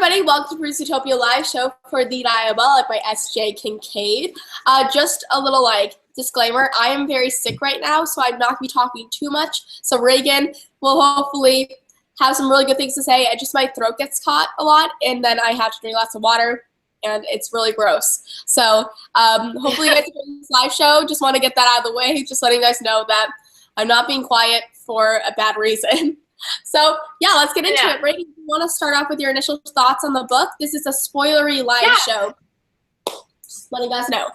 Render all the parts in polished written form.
everybody, welcome to Utopia Live Show for the Diabolic by S.J. Kincaid. Just a little disclaimer, I am very sick right now, so I'm not going to be talking too much. So Reagan will hopefully have some really good things to say. Just my throat gets caught a lot, and then I have to drink lots of water, and it's really gross. So hopefully you guys enjoy this live show. Just want to get that out of the way, just letting you guys know that I'm not being quiet for a bad reason. So, yeah, let's get into it. Brady, you want to start off with your initial thoughts on the book? This is a spoilery live show. Just letting you guys know.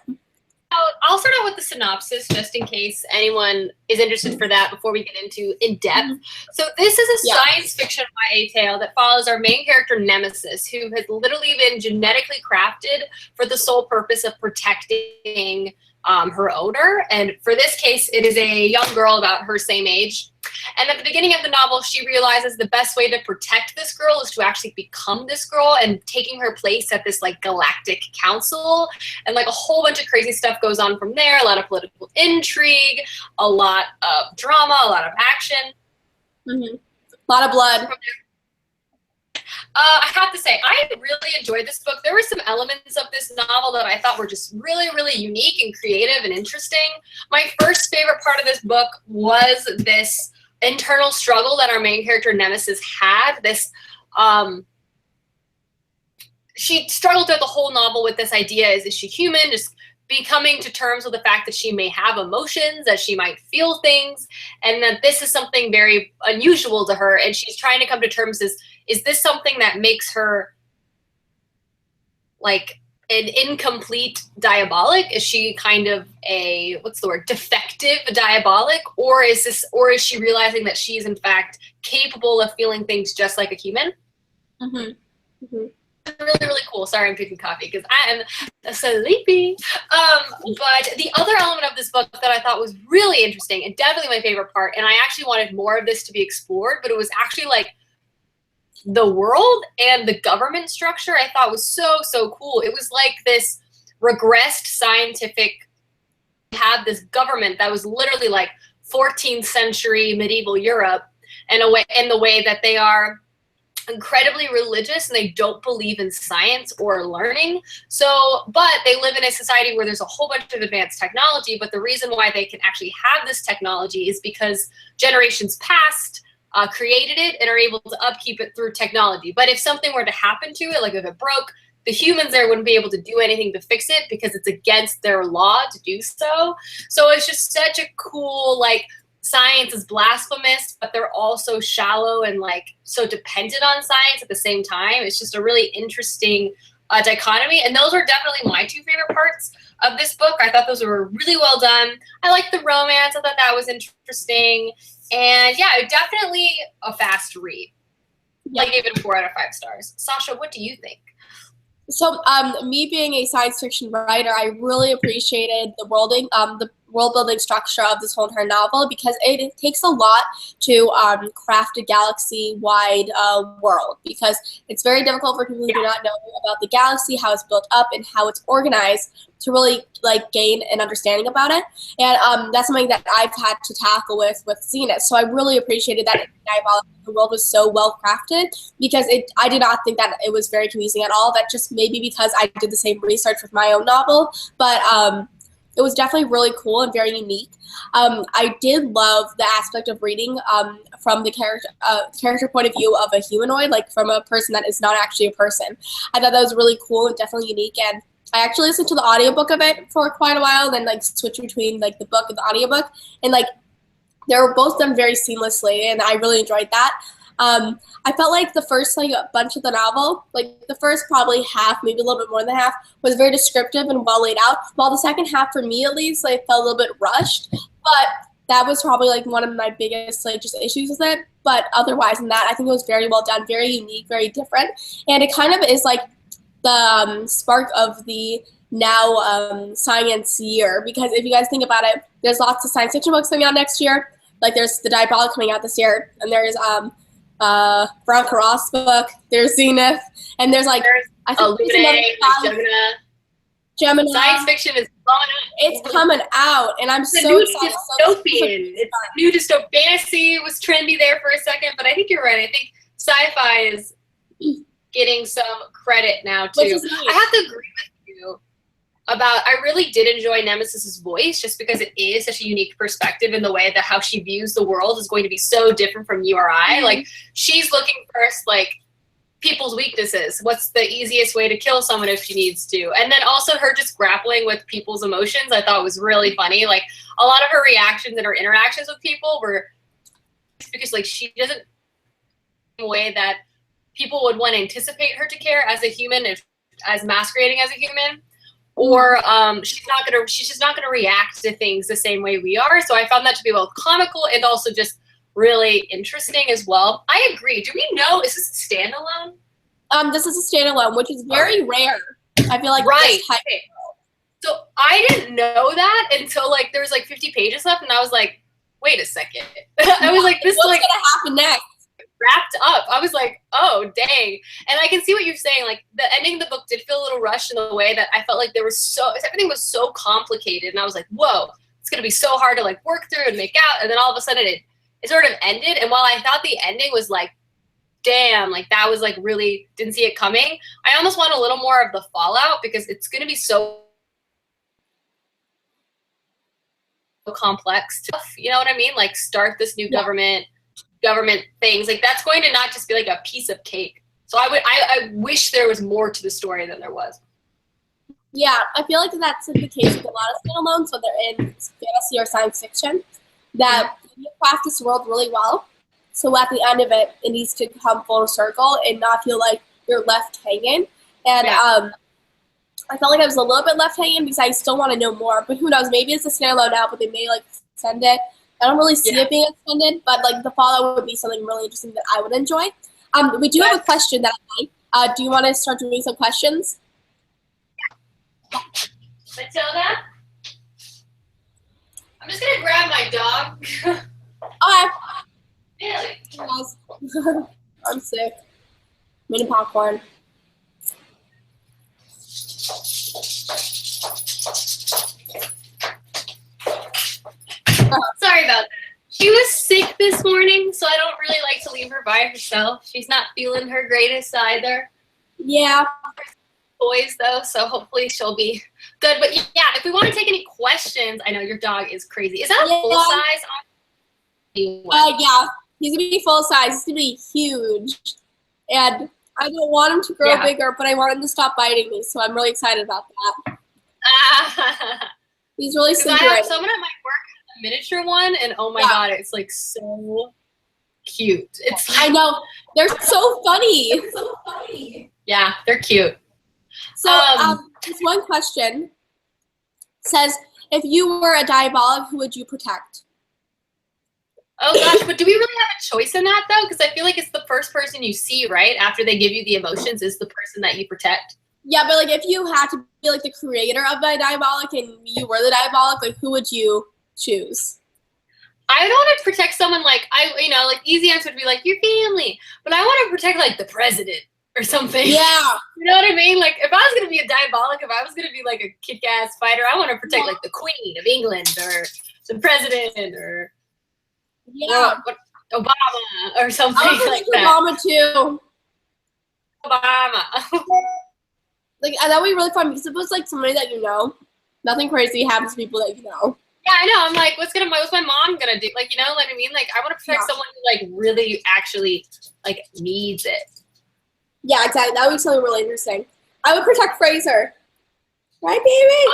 I'll start out with the synopsis just in case anyone is interested for that before we get into in-depth. So this is a science fiction YA tale that follows our main character, Nemesis, who has literally been genetically crafted for the sole purpose of protecting her owner. And for this case, it is a young girl about her same age. And at the beginning of the novel, she realizes the best way to protect this girl is to actually become this girl, and taking her place at this galactic council. And a whole bunch of crazy stuff goes on from there. A lot of political intrigue, a lot of drama, a lot of action. A lot of blood. I have to say, I really enjoyed this book. There were some elements of this novel that I thought were just really, really unique and creative and interesting. My first favorite part of this book was this internal struggle that our main character, Nemesis, had. This, she struggled throughout the whole novel with this idea, is she human? Just becoming to terms with the fact that she may have emotions, that she might feel things, and that this is something very unusual to her, and she's trying to come to terms is this something that makes her an incomplete diabolic? Is she kind of a, defective diabolic? Or is she realizing that she's in fact capable of feeling things just like a human? Really, really cool. Sorry, I'm drinking coffee because I am sleepy. But the other element of this book that I thought was really interesting and definitely my favorite part, and I actually wanted more of this to be explored, but it was actually the world and the government structure I thought was so, so cool. It was like this regressed scientific, had this government that was literally 14th century medieval Europe in the way that they are incredibly religious and they don't believe in science or learning. But they live in a society where there's a whole bunch of advanced technology, but the reason why they can actually have this technology is because generations past created it and are able to upkeep it through technology. But if something were to happen to it, if it broke, the humans there wouldn't be able to do anything to fix it because it's against their law to do so. So it's just such a cool, science is blasphemous, but they're also shallow and so dependent on science at the same time. It's just a really interesting dichotomy. And those were definitely my two favorite parts of this book. I thought those were really well done. I liked the romance. I thought that was interesting. And yeah, definitely a fast read. I gave it a 4 out of 5 stars. Sasha, what do you think? So, me being a science fiction writer, I really appreciated the world building structure of this whole entire novel, because it takes a lot to craft a galaxy-wide world, because it's very difficult for people who do not know about the galaxy, how it's built up, and how it's organized, to really gain an understanding about it. And that's something that I've had to tackle with Zenith. So I really appreciated that the world was so well crafted, because I did not think that it was very confusing at all. That just maybe because I did the same research with my own novel, but it was definitely really cool and very unique. I did love the aspect of reading from the character point of view of a humanoid, from a person that is not actually a person. I thought that was really cool and definitely unique, and I actually listened to the audiobook of it for quite a while, and then switched between the book and the audiobook, and they were both done very seamlessly, and I really enjoyed that. I felt the first bunch of the novel, the first probably half, maybe a little bit more than half, was very descriptive and well laid out, while the second half, for me at least, felt a little bit rushed. But that was probably one of my biggest just issues with it. But otherwise than that, I think it was very well done, very unique, very different, and it kind of is the spark of the now science year, because if you guys think about it, there's lots of science fiction books coming out next year. There's the Diabolic coming out this year, and there's Veronica Ross book, there's Zenith, and there's I think Gemini. Science fiction is blowing up. It's coming out, and I'm so excited. Dystopian. It's new dystopian. Fantasy was trendy there for a second, but I think you're right. I think sci-fi is getting some credit now too. Which is nice. I have to agree with you about, I really did enjoy Nemesis's voice just because it is such a unique perspective in the way that how she views the world is going to be so different from you or I. Like, she's looking first, like, people's weaknesses. What's the easiest way to kill someone if she needs to? And then also her just grappling with people's emotions, I thought was really funny. Like, a lot of her reactions and her interactions with people were because, like, she doesn't in a way that people would want to anticipate her to care as a human, as masquerading as a human. Or she's just not gonna react to things the same way we are. So I found that to be both comical and also just really interesting as well. I agree. Do we know, is this a standalone? This is a standalone, which is very rare. I feel like right. So I didn't know that until like there was like 50 pages left, and I was like, wait a second. I was like, this is like gonna happen next. Wrapped up. I was like, oh dang. And I can see what you're saying. Like, the ending of the book did feel a little rushed in the way that I felt like there was everything was so complicated, and I was like, whoa, it's gonna be so hard to like work through and make out. And then all of a sudden it sort of ended. And while I thought the ending was like, damn, like that was like really didn't see it coming, I almost want a little more of the fallout because it's gonna be so complex stuff. You know what I mean? Like, start this new government things, like that's going to not just be like a piece of cake. So I wish there was more to the story than there was. Yeah, I feel like that's the case with a lot of standalones, whether in fantasy or science fiction, that you craft this world really well. So at the end of it, it needs to come full circle and not feel like you're left hanging. And I felt like I was a little bit left hanging because I still want to know more. But who knows? Maybe it's a standalone now, but they may like extend it. I don't really see it being extended, but like the fallout would be something really interesting that I would enjoy. We do have a question that I like. Do you want to start doing some questions? Matilda? I'm just gonna grab my dog. Okay. Really? I'm sick. Mini popcorn. Sorry about that. She was sick this morning, so I don't really like to leave her by herself. She's not feeling her greatest either. Yeah. Boys though, so hopefully she'll be good. But yeah, if we want to take any questions, I know your dog is crazy. Is that a full size? Yeah. He's gonna be full size. He's gonna be huge, and I don't want him to grow bigger, but I want him to stop biting me. So I'm really excited about that. He's really sleepy. I have someone at my work has a miniature one, and oh my god, it's like so cute. It's like, I know, they're so funny. It's so funny. Yeah, they're cute. So this one question says, if you were a diabolic, who would you protect? Oh gosh, but do we really have a choice in that though? Because I feel like it's the first person you see, right? After they give you the emotions is the person that you protect. Yeah, but like if you had to be like the creator of the diabolic and you were the diabolic, like who would you choose? I don't want to protect someone like, like easy answer would be like your family. But I want to protect like the president or something. Yeah. You know what I mean? Like if I was going to be a diabolic, if I was going to be like a kick-ass fighter, I want to protect like the Queen of England or the president or Obama or something like that. Obama too. Obama. Like that would be really fun because if it was like somebody that you know, nothing crazy happens to people that you know. Yeah, I know. I'm like, what's my mom gonna do? Like, you know what I mean? Like, I want to protect someone who like really actually like needs it. Yeah, exactly. That would be something really interesting. I would protect Fraser. Right, baby?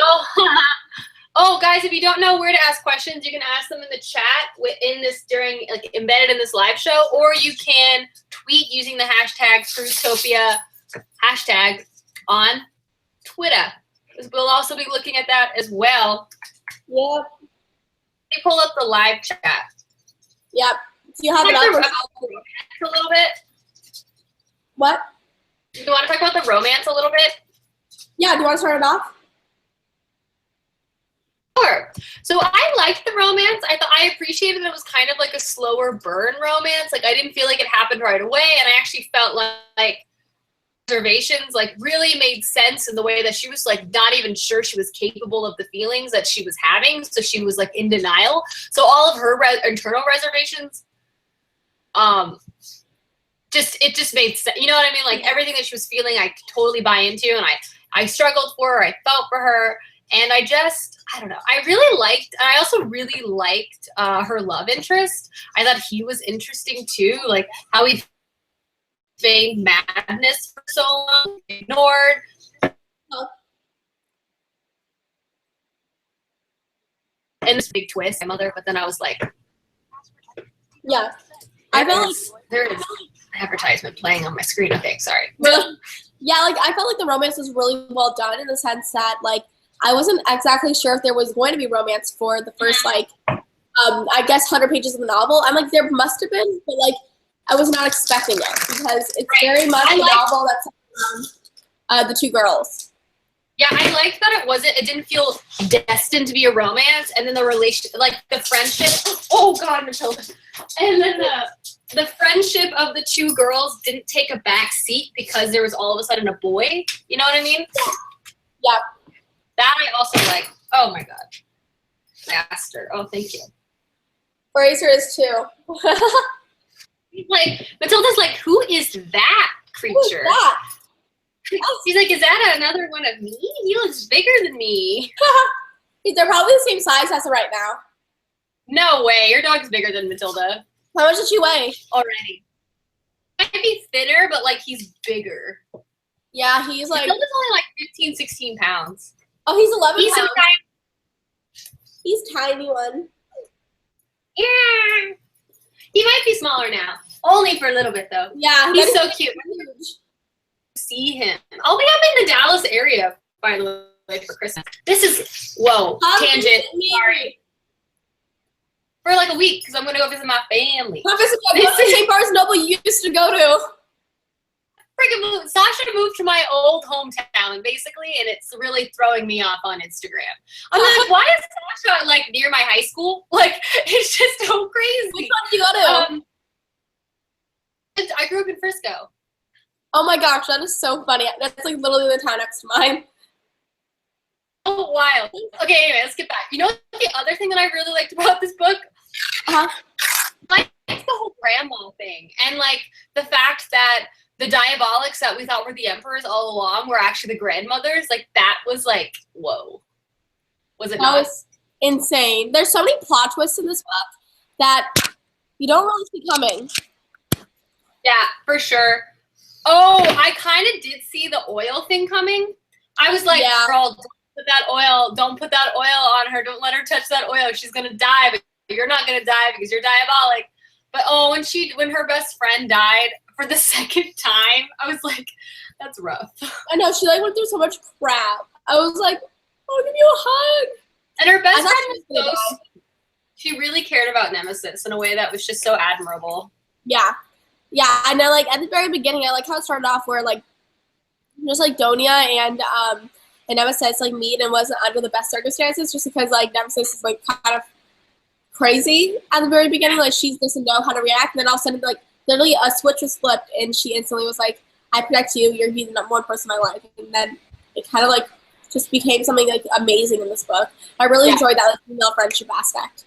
Oh, guys, if you don't know where to ask questions, you can ask them in the chat embedded in this live show, or you can tweet using the hashtag Fruitopia hashtag on Twitter. We'll also be looking at that as well. Yep. Let me pull up the live chat. Yep. So you have it up a little bit. What? Do you want to talk about the romance a little bit? Yeah, do you want to start it off? Sure. So I liked the romance. I appreciated that it was kind of like a slower burn romance. Like I didn't feel like it happened right away, and I actually felt like reservations like really made sense in the way that she was like not even sure she was capable of the feelings that she was having, so she was like in denial. So all of her internal reservations it just made sense. You know what I mean? Like everything that she was feeling, I could totally buy into, and I struggled for her, I felt for her, and I don't know. I also really liked her love interest. I thought he was interesting too, like how he feigned madness for so long, ignored. And this big twist, my mother, but then I was like, yeah. I felt like there is advertisement playing on my screen. Okay, sorry. Yeah, like I felt like the romance was really well done in the sense that like I wasn't exactly sure if there was going to be romance for the first like I guess 100 pages of the novel. I'm like there must have been, but like I was not expecting it because it's very much a novel that's the two girls. Yeah, I liked that it didn't feel destined to be a romance, and then the relation, like the friendship. Oh God, Matilda. And then the friendship of the two girls didn't take a back seat because there was all of a sudden a boy. You know what I mean? Yeah. That I also like. Oh my God. I asked her. Oh, thank you. Fraser is too. Like Matilda's like, who is that creature? Who's that? She's like, is that another one of me? He looks bigger than me. They're probably the same size as of right now. No way. Your dog's bigger than Matilda. How much did she weigh? Already. Might be thinner, but like he's bigger. Yeah, he's like. Matilda's only like 15, 16 pounds. Oh, he's 11 he's pounds. So tiny. He's tiny one. Yeah. He might be smaller now. Only for a little bit though. Yeah. He's so cute. See him. I'll be up in the Dallas area, by the way, for Christmas. This is, whoa, tangent. Sorry. For like a week, because I'm going to go visit my family. Go to St. Barnes Noble you used to go to. Freaking Sasha moved to my old hometown, basically, and it's really throwing me off on Instagram. I'm like, why is Sasha, like, near my high school? Like, it's just so crazy. Which one did you go to? I grew up in Frisco. Oh my gosh, that is so funny. That's like literally the town next to mine. Oh, wild. Okay, anyway, let's get back. You know the other thing that I really liked about this book? Like the whole grandma thing. And like the fact that the Diabolics that we thought were the emperors all along were actually the grandmothers. Like that was like, whoa. Was it not? That was insane. There's so many plot twists in this book that you don't really see coming. Yeah, for sure. Oh, I kind of did see the oil thing coming. I was like, girl, don't put that oil on her. Don't let her touch that oil. She's going to die, but you're not going to die because you're diabolic. But oh, when her best friend died for the second time, I was like, that's rough. I know, she like went through so much crap. I was like, I'll give you a hug. And her best friend was she really cared about Nemesis in a way that was just so admirable. Yeah. Yeah, and then like at the very beginning, I like how it started off where like just like Donia and Nemesis like meet and wasn't under the best circumstances just because like Nemesis is like kind of crazy at the very beginning, like she doesn't know how to react, and then all of a sudden like literally a switch was flipped and she instantly was like, I protect you, you're gonna be the number one person in my life. And then it kind of like just became something like amazing in this book. I really enjoyed that like, female friendship aspect.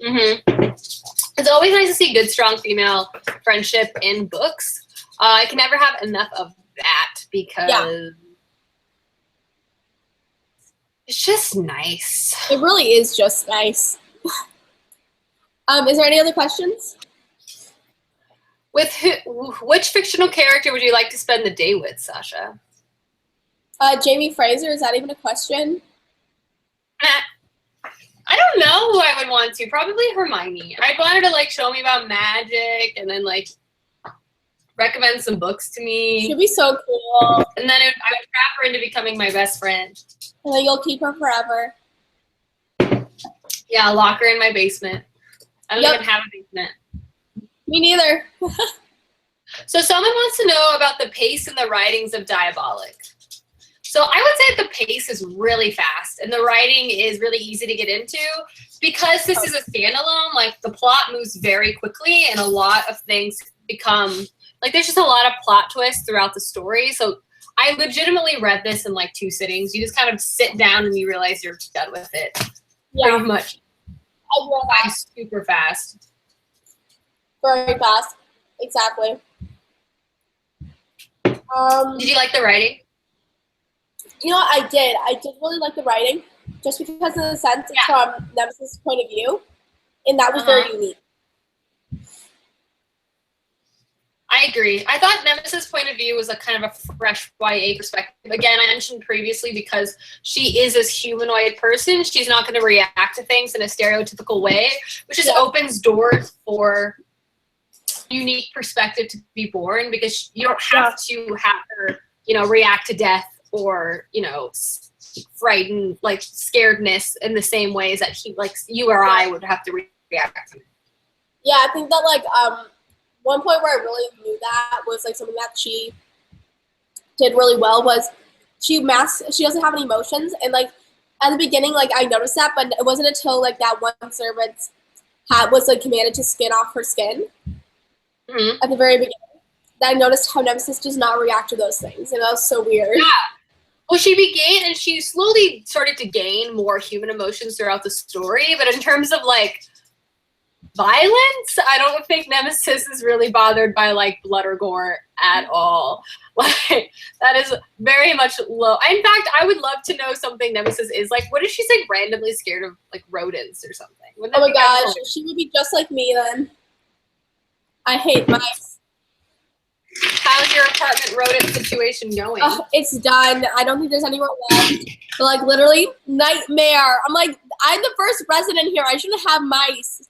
It's always nice to see good, strong female friendship in books. I can never have enough of that because it's just nice. It really is just nice. Is there any other questions? With which fictional character would you like to spend the day with, Sasha? Jamie Fraser, is that even a question? I don't know who I would want to. Probably Hermione. I'd want her to like show me about magic and then like recommend some books to me. She'd be so cool. And then I would trap her into becoming my best friend. And then you'll keep her forever. Yeah, I'll lock her in my basement. I don't even have a basement. Me neither. So someone wants to know about the pace and the writings of Diabolic. So I would say the pace is really fast and the writing is really easy to get into because this is a standalone. Like the plot moves very quickly and a lot of things become like there's just a lot of plot twists throughout the story. So I legitimately read this in like 2 sittings. You just kind of sit down and you realize you're done with it. Yeah. Pretty much. I love that. Super fast. Very fast. Exactly. Did you like the writing? You know what, I did. I did really like the writing, just because of the sense it's from Nemesis' point of view, and that was very unique. I agree. I thought Nemesis' point of view was a kind of a fresh YA perspective. Again, I mentioned previously because she is this humanoid person, she's not going to react to things in a stereotypical way, which just opens doors for unique perspective to be born, because you don't have to have her, you know, react to death or, you know, frighten, like scaredness in the same ways that he, like you or I would have to react to. Yeah, I think that like one point where I really knew that was like something that she did really well was she doesn't have any emotions, and like at the beginning like I noticed that, but it wasn't until like that one servant was like commanded to skin off her skin at the very beginning that I noticed how Nemesis does not react to those things, and that was so weird. Yeah. Well, she slowly started to gain more human emotions throughout the story, but in terms of like violence, I don't think Nemesis is really bothered by like blood or gore at all. Like that is very much low. In fact, I would love to know something Nemesis is like. What if she's like randomly scared of like rodents or something? Oh my gosh, she would be just like me then. I hate mice. How's your apartment rodent situation going? It's done. I don't think there's anywhere left. But like literally nightmare. I'm like, I'm the first resident here. I shouldn't have mice.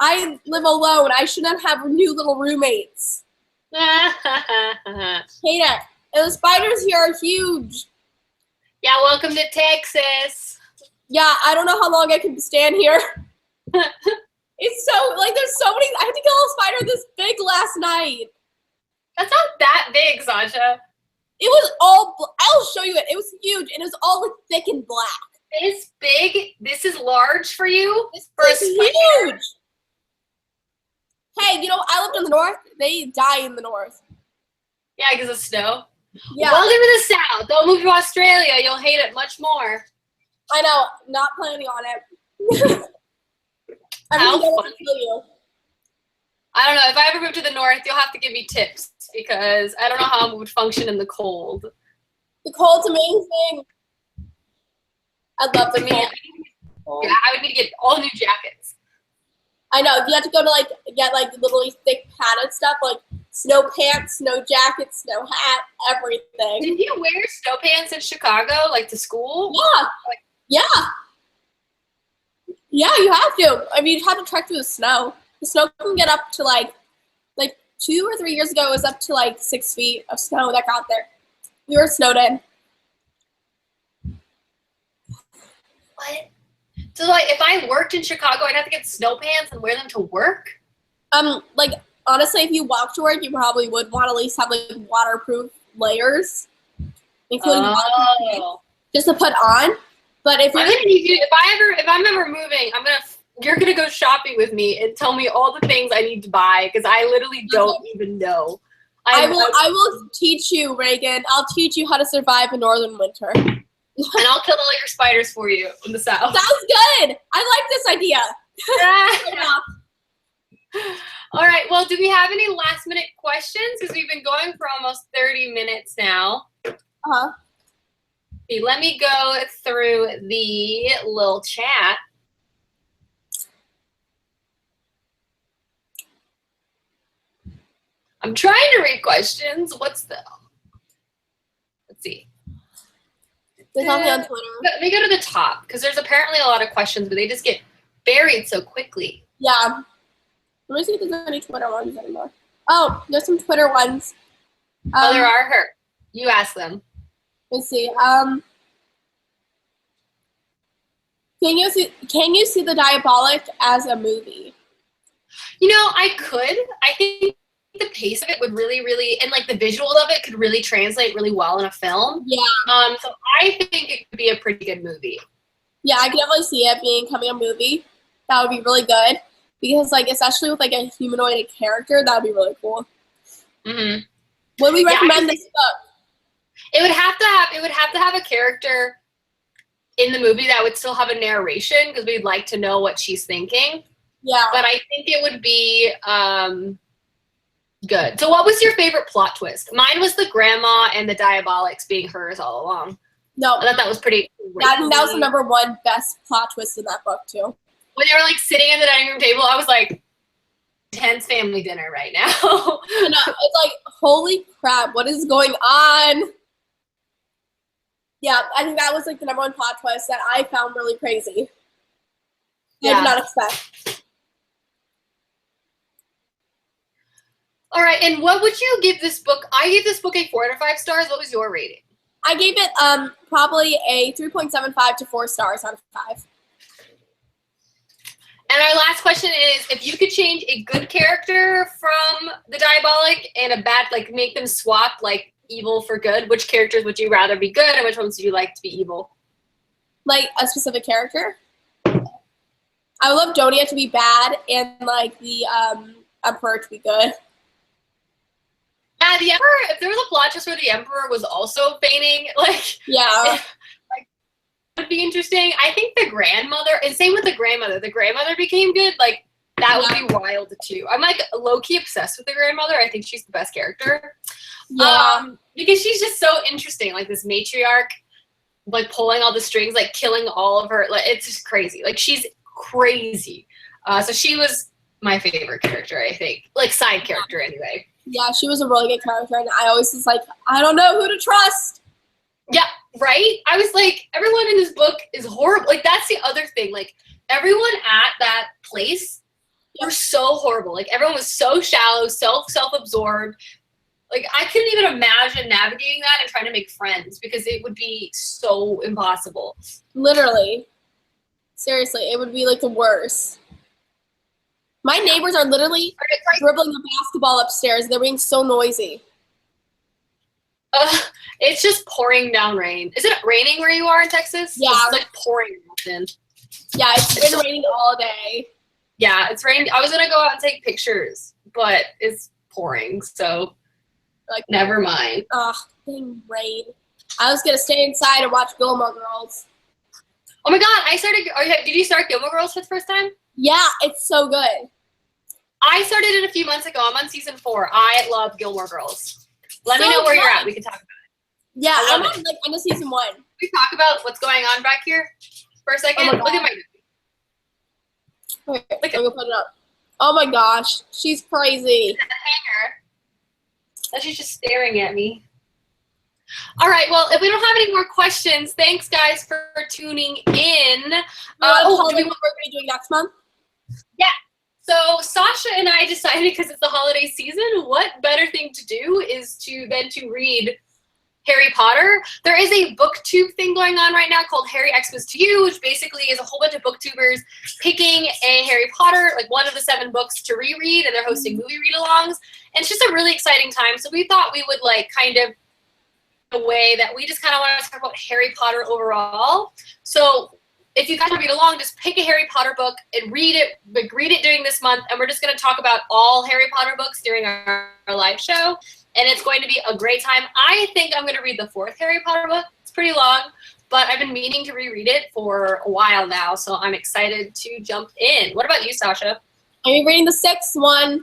I live alone. I shouldn't have new little roommates. Hate it. And the spiders here are huge. Yeah, welcome to Texas. Yeah, I don't know how long I can stand here. It's so, like, there's so many. I had to kill a spider this big last night. That's not that big, Sasha. It was all, I'll show you it. It was huge, and it was all, like, thick and black. It's big. This is large for you? It's huge. Hey, you know, I lived in the north. They die in the north. Yeah, because of snow. Yeah. Welcome to the south. Don't move to Australia. You'll hate it much more. I know. Not planning on it. How funny. You. I don't know. If I ever move to the north, you'll have to give me tips, because I don't know how I would function in the cold. The cold's amazing. I love the cold. Yeah, I would need to get all new jackets. I know. You have to go to like get like literally thick padded stuff, like snow pants, snow jackets, snow hat, everything. Did you wear snow pants in Chicago, like to school? Yeah. Yeah. Yeah, you have to. I mean, you have to trek through the snow. The snow can get up to like 2 or 3 years ago, it was up to like 6 feet of snow that got there. We were snowed in. What? So like, if I worked in Chicago, I'd have to get snow pants and wear them to work? Like honestly, if you walk to work, you probably would want to at least have like waterproof layers, including waterproof pants, just to put on. But if you're if I'm ever moving, you're gonna go shopping with me and tell me all the things I need to buy, because I literally don't even know. I will teach you, Reagan. I'll teach you how to survive a northern winter. And I'll kill all your spiders for you in the south. Sounds good. I like this idea. All right. Well, do we have any last minute questions? Because we've been going for almost 30 minutes now. See, let me go through the little chat. I'm trying to read questions. Let's see. There's something on Twitter. Let me go to the top, because there's apparently a lot of questions, but they just get buried so quickly. Yeah. Let me see if there's any Twitter ones anymore. Oh, there's some Twitter ones. There are her. You ask them. Let's see. Can you see the Diabolic as a movie? You know, I could. I think the pace of it would really, and like the visuals of it could really translate really well in a film. Yeah. So I think it could be a pretty good movie. Yeah, I could definitely see it becoming a movie. That would be really good, because like especially with like a humanoid character, that would be really cool. Mm-hmm. Would we recommend this book? It would have to have a character in the movie that would still have a narration, because we'd like to know what she's thinking. Yeah. But I think it would be Good. So what was your favorite plot twist? Mine was the grandma and the Diabolics being hers all along. No. I thought that was pretty crazy. I think that was the #1 best plot twist in that book, too. When they were, like, sitting at the dining room table, I was like, intense family dinner right now. I know. It's like, holy crap, what is going on? Yeah, I think that was, like, the #1 plot twist that I found really crazy. I did not expect. All right, and what would you give this book? I gave this book a 4 out of 5 stars. What was your rating? I gave it probably a 3.75 to 4 stars out of 5. And our last question is, if you could change a good character from the Diabolic and a bad, like make them swap like evil for good, which characters would you rather be good and which ones would you like to be evil? Like a specific character? I would love Donia to be bad and like the Emperor to be good. Yeah, the Emperor, if there was a plot twist where the Emperor was also feigning, like, yeah, like would be interesting. I think the grandmother, and same with the grandmother became good, like, that would be wild too. I'm like low-key obsessed with the grandmother. I think she's the best character. Yeah. Because she's just so interesting, like this matriarch, like pulling all the strings, like killing all of her, like it's just crazy. Like she's crazy. So she was my favorite character, I think. Like side character anyway. Yeah, she was a really good character, and I always was like, I don't know who to trust. Yeah, right? I was like, everyone in this book is horrible. Like, that's the other thing. Like, everyone at that place were so horrible. Like, everyone was so shallow, self-absorbed. Like, I couldn't even imagine navigating that and trying to make friends because it would be so impossible. Literally. Seriously, it would be like the worst. My neighbors are literally dribbling the basketball upstairs. They're being so noisy. It's just pouring down rain. Is it raining where you are in Texas? Yeah. It's like pouring in. Yeah, it's been raining all day. Yeah, it's raining. I was going to go out and take pictures, but it's pouring, so like never mind. Ugh, dang rain. I was going to stay inside and watch Gilmore Girls. Oh my god, did you start Gilmore Girls for the first time? Yeah, it's so good. I started it a few months ago. I'm on season 4. I love Gilmore Girls. Let me know where you're at. We can talk about it. Yeah, I'm on like end of season 1. Can we talk about what's going on back here for a second? Look at my. Wait, I'm gonna put it up. Oh my gosh, she's crazy. It's a hanger. That she's just staring at me. All right, well, if we don't have any more questions, thanks guys for tuning in. Do we know what we're going to be doing next month? Yeah. So Sasha and I decided, because it's the holiday season, what better thing to do is to read Harry Potter. There is a booktube thing going on right now called Harry Xmas to You, which basically is a whole bunch of booktubers picking a Harry Potter, like one of the 7 books to reread, and they're hosting movie read-alongs. And it's just a really exciting time. So we thought we would like kind of a way that we just kind of want to talk about Harry Potter overall. So if you guys want to read along, just pick a Harry Potter book and read it. Like, read it during this month, and we're just going to talk about all Harry Potter books during our live show, and it's going to be a great time. I think I'm going to read the 4th Harry Potter book. It's pretty long, but I've been meaning to reread it for a while now, so I'm excited to jump in. What about you, Sasha? I'm reading the 6th one.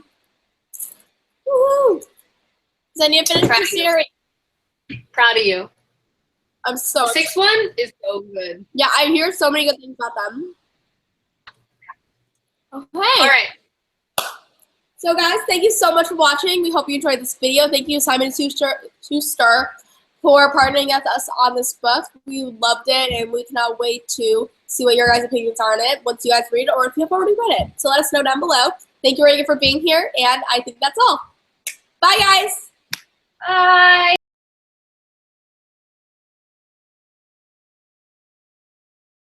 Woohoo! Then you finish the series. Proud of you. I'm so excited. 6th one is so good. Yeah, I hear so many good things about them. Okay. All right. So guys, thank you so much for watching. We hope you enjoyed this video. Thank you, Simon Schuster, for partnering with us on this book. We loved it, and we cannot wait to see what your guys' opinions are on it once you guys read it, or if you have already read it. So let us know down below. Thank you, Reagan, for being here, and I think that's all. Bye, guys. Bye.